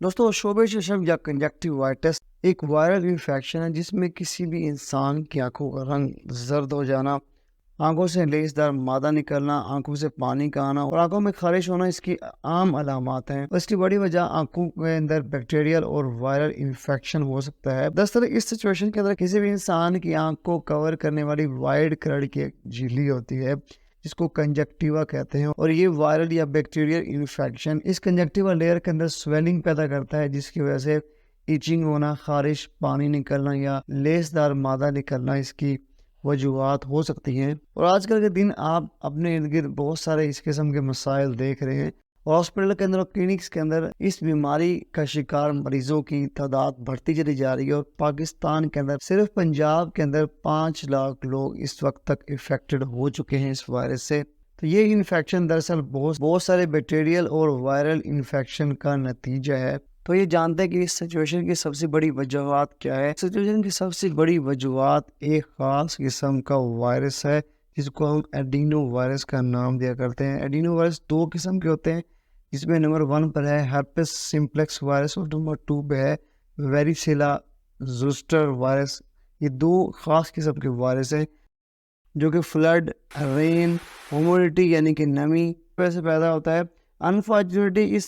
दोस्तों, शोबे शेषम या कंजक्टिवाइटिस एक वायरल इन्फेक्शन है जिसमें किसी भी इंसान की आंखों का रंग जर्द हो जाना, आंखों से लेसदार मादा निकलना, आंखों से पानी का आना और आंखों में खारिश होना इसकी आम अलामात हैं। इसकी बड़ी वजह आंखों के अंदर बैक्टीरियल और वायरल इन्फेक्शन हो सकता है। दरअसल इस सिचुएशन के अंदर किसी भी इंसान की आंख को कवर करने वाली वाइड कलर की एक झिल्ली होती है जिसको कंजक्टिवा कहते हैं, और ये वायरल या बैक्टीरियल इन्फेक्शन इस कंजक्टिवा लेयर के अंदर स्वेलिंग पैदा करता है जिसकी वजह से इचिंग होना, खारिश, पानी निकलना या लेसदार मादा निकलना इसकी वजूहात हो सकती हैं। और आजकल के दिन आप अपने इर्द गिर्द बहुत सारे इस किस्म के मसाइल देख रहे हैं। हॉस्पिटल के अंदर और क्लिनिक्स के अंदर इस बीमारी का शिकार मरीजों की तादाद बढ़ती चली जा रही है और पाकिस्तान के अंदर सिर्फ पंजाब के अंदर 5 लाख लोग इस वक्त तक इफेक्टेड हो चुके हैं इस वायरस से। तो ये इन्फेक्शन दरअसल बहुत सारे बैक्टीरियल और वायरल इन्फेक्शन का नतीजा है। तो ये जानते हैं कि इस सिचुएशन की सबसे बड़ी वजूहात क्या है। सिचुएशन की सबसे बड़ी वजूहात एक खास किस्म का वायरस है जिसको हम एडिनो वायरस का नाम दिया करते हैं। एडिनो वायरस 2 किस्म के होते हैं, जिसमें नंबर 1 पर है herpes सिम्प्लेक्स वायरस और नंबर 2 पे है वेरिसेला ज़ोस्टर वायरस। ये 2 खास किस्म के वायरस है जो कि फ्लड, रेन, ह्यूमिडिटी यानी कि नमी वजह से पैदा होता है। अनफॉर्चुनेटली इस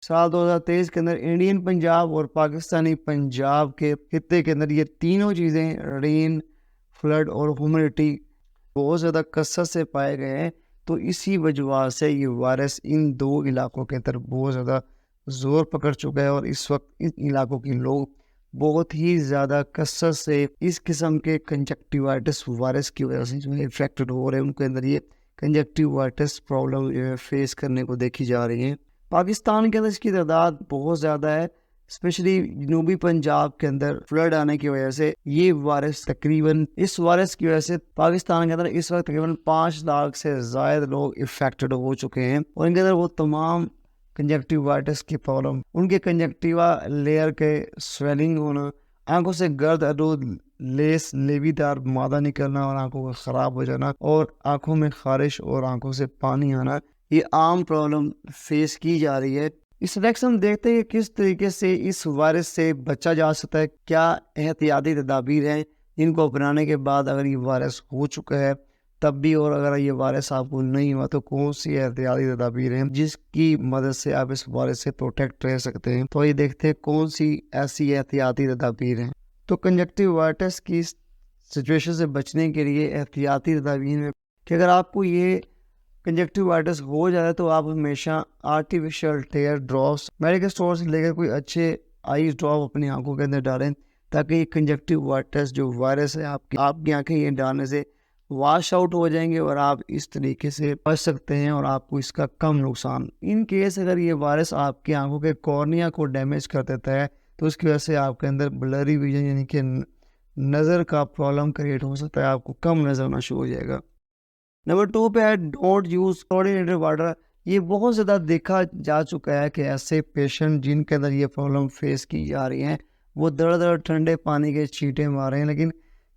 साल 2023 के अंदर इंडियन पंजाब और पाकिस्तानी पंजाब के खित्ते के अंदर ये तीनों चीज़ें, रेन, फ्लड और ह्यूमिडिटी, बहुत ज़्यादा कसरत से पाए गए हैं। तो इसी वजह से ये वायरस इन 2 इलाकों के अंदर बहुत ज़्यादा जोर पकड़ चुका है और इस वक्त इन इलाकों के लोग बहुत ही ज़्यादा कसरत से इस किस्म के कंजक्टिवाइटिस वायरस की वजह से जो है इफेक्टेड हो रहे हैं। उनके अंदर ये कंजक्टिवाइटिस प्रॉब्लम जो है फेस करने को देखी जा रही है। पाकिस्तान के अंदर इसकी तादाद बहुत ज़्यादा है, स्पेशली जनूबी पंजाब के अंदर फ्लड आने की वजह से ये वायरस तकरीबन इस वायरस की वजह से पाकिस्तान के अंदर इस वक्त तकरीबन 5 लाख से ज़्यादा लोग इफेक्टेड हो चुके हैं। और इनके अंदर वो तमाम कंजक्टिवाइटिस की प्रॉब्लम, उनके कंजक्टिवा लेयर के स्वेलिंग होना, आंखों से गर्द आलूद लेस लेवीदार मादा निकलना और आंखों का ख़राब हो जाना और आंखों में खारिश और आंखों से पानी आना, ये आम प्रॉब्लम फेस की जा रही है। इस नेक्स्ट हम देखते हैं कि किस तरीके से इस वायरस से बचा जा सकता है, क्या एहतियाती तदाबीर हैं जिनको अपनाने के बाद अगर ये वायरस हो चुका है तब भी, और अगर ये वायरस आपको नहीं हुआ तो कौन सी एहतियाती तदाबीर हैं जिसकी मदद से आप इस वायरस से प्रोटेक्ट रह सकते हैं। तो ये देखते हैं कौन सी ऐसी एहतियाती तदाबीर हैं। तो कंजक्टिवाइटिस की सिचुएशन से बचने के लिए एहतियाती तदाबीर में कि अगर आपको ये कंजक्टिवाइटिस हो जाए तो आप हमेशा आर्टिफिशियल टेयर ड्रॉप्स मेडिकल स्टोर से लेकर कोई अच्छे आई ड्रॉप अपनी आंखों के अंदर डालें ताकि कंजक्टिवाइटिस जो वायरस है आपकी आंखें ये डालने से वॉश आउट हो जाएंगे और आप इस तरीके से बच सकते हैं और आपको इसका कम नुकसान। इन केस अगर ये वायरस आपकी आंखों के कॉर्निया को डैमेज कर देता है तो उसकी वजह से आपके अंदर ब्लरी विजन यानी कि नज़र का प्रॉब्लम क्रिएट हो सकता है, आपको कम नज़र आना शुरू हो जाएगा। नंबर 2 पे है डोंट यूज़ क्लोरीनेटेड वाटर। ये बहुत ज़्यादा देखा जा चुका है कि ऐसे पेशेंट जिनके अंदर ये प्रॉब्लम फेस की जा रही हैं वो दर ठंडे पानी के छींटे मार रहे हैं, लेकिन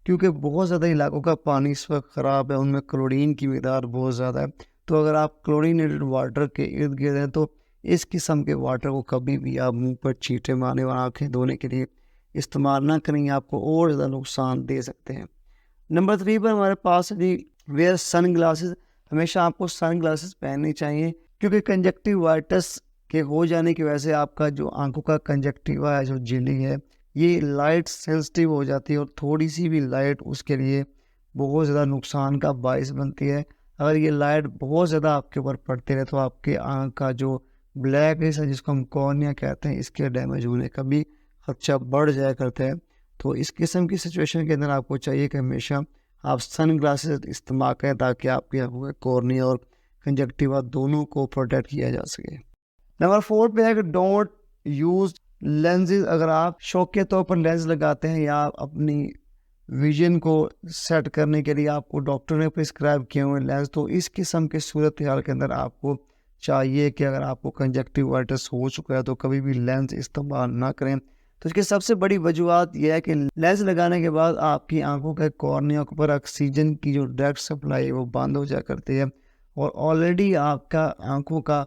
क्योंकि बहुत ज़्यादा इलाकों का पानी इस वक्त ख़राब है, उनमें क्लोरीन की मिक़दार बहुत ज़्यादा है, तो अगर आप क्लोरीनेटेड वाटर के इर्द गिर्द हैं तो इस किस्म के वाटर को कभी भी आप मुंह पर छींटे मारने और आँखें धोने के लिए इस्तेमाल ना करें, आपको और ज़्यादा नुकसान दे सकते हैं। नंबर 3 पर हमारे पास है वेयर सन ग्लासेस। हमेशा आपको सन ग्लासेस पहननी चाहिए क्योंकि कंजक्टिवाइटिस के हो जाने की वजह से आपका जो आंखों का कंजक्टिवा है, जो झिल्ली है, ये लाइट सेंसिटिव हो जाती है और थोड़ी सी भी लाइट उसके लिए बहुत ज़्यादा नुकसान का बायस बनती है। अगर ये लाइट बहुत ज़्यादा आपके ऊपर पड़ती रहे तो आपके आँख का जो ब्लैक है जिसको हम कॉर्निया कहते हैं, इसके डैमेज होने का भी खर्चा बढ़ जाया करता है। तो इस किस्म की सिचुएशन के अंदर आपको चाहिए कि हमेशा आप सन ग्लासेस इस्तेमाल करें ताकि आपकी आंखों के कॉर्निया और कंजक्टिवा दोनों को प्रोटेक्ट किया जा सके। नंबर 4 पे है कि डोंट यूज़ लेंसेज। अगर आप शौक के तौर पर लेंस लगाते हैं या अपनी विजन को सेट करने के लिए आपको डॉक्टर ने प्रिस्क्राइब किए हुए लेंस, तो इस किस्म के सूरत हाल के अंदर आपको चाहिए कि अगर आपको कंजक्टिवाइटिस हो चुका है तो कभी भी लेंस इस्तेमाल ना करें। तो इसकी सबसे बड़ी वजूहत यह है कि लेंस लगाने के बाद आपकी आंखों के कॉर्निया पर ऑक्सीजन की जो डायरेक्ट सप्लाई है वो बंद हो जाया करती है और ऑलरेडी आपका आंखों का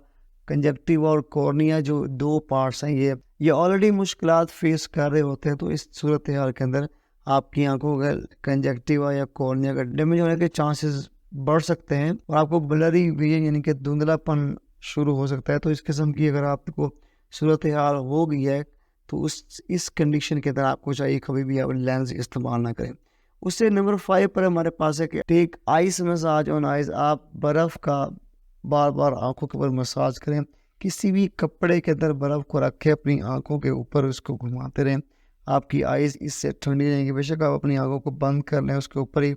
कंजक्टिव और कॉर्निया जो दो पार्ट्स हैं ये ऑलरेडी मुश्किलात फेस कर रहे होते हैं, तो इस सूरत हाल के अंदर आपकी आंखों का कंजक्टिवा या कॉर्निया का डैमेज होने के चांसेस बढ़ सकते हैं और आपको ब्लरी विजन यानी कि धुंधलापन शुरू हो सकता है। तो इस किस्म की अगर आपको सूरत हाल हो गई है तो इस कंडीशन के अंदर आपको चाहिए कभी भी आप लेंस इस्तेमाल ना करें। उससे नंबर 5 पर हमारे पास है कि take ice massage on ice. आप बर्फ़ का बार बार आंखों के ऊपर मसाज करें। किसी भी कपड़े के अंदर बर्फ़ को रखें, अपनी आंखों के ऊपर उसको घुमाते रहें, आपकी आइज़ इससे ठंडी रहेंगी। बेशक आप अपनी आंखों को बंद कर लें, उसके ऊपर ही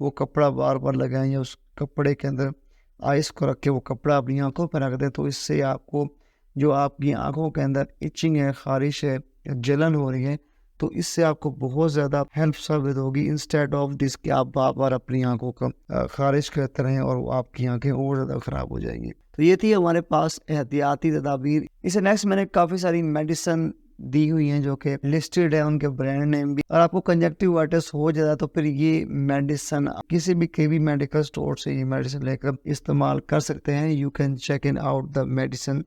वो कपड़ा बार बार लगाएं या उस कपड़े के अंदर आइस को रख के वो कपड़ा अपनी आंखों पर रख दें, तो इससे आपको जो आपकी आंखों के अंदर इचिंग है, खारिश है, जलन हो रही है, तो इससे आपको बहुत ज़्यादा हेल्प साबित होगी इंस्टेड ऑफ दिस कि आप बार बार अपनी आंखों का खारिश करते रहें और आपकी आंखें और ज़्यादा ख़राब हो जाएंगी। तो ये थी हमारे पास एहतियाती तदाबीर। इससे नेक्स्ट मैंने काफ़ी सारी मेडिसिन दी हुई हैं जो कि लिस्टेड है, उनके ब्रांड नेम भी। और आपको कंजक्टिवाइटिस हो जाता तो फिर ये मेडिसिन किसी भी मेडिकल स्टोर से ये मेडिसिन लेकर इस्तेमाल कर सकते हैं। You can check in out the medicine.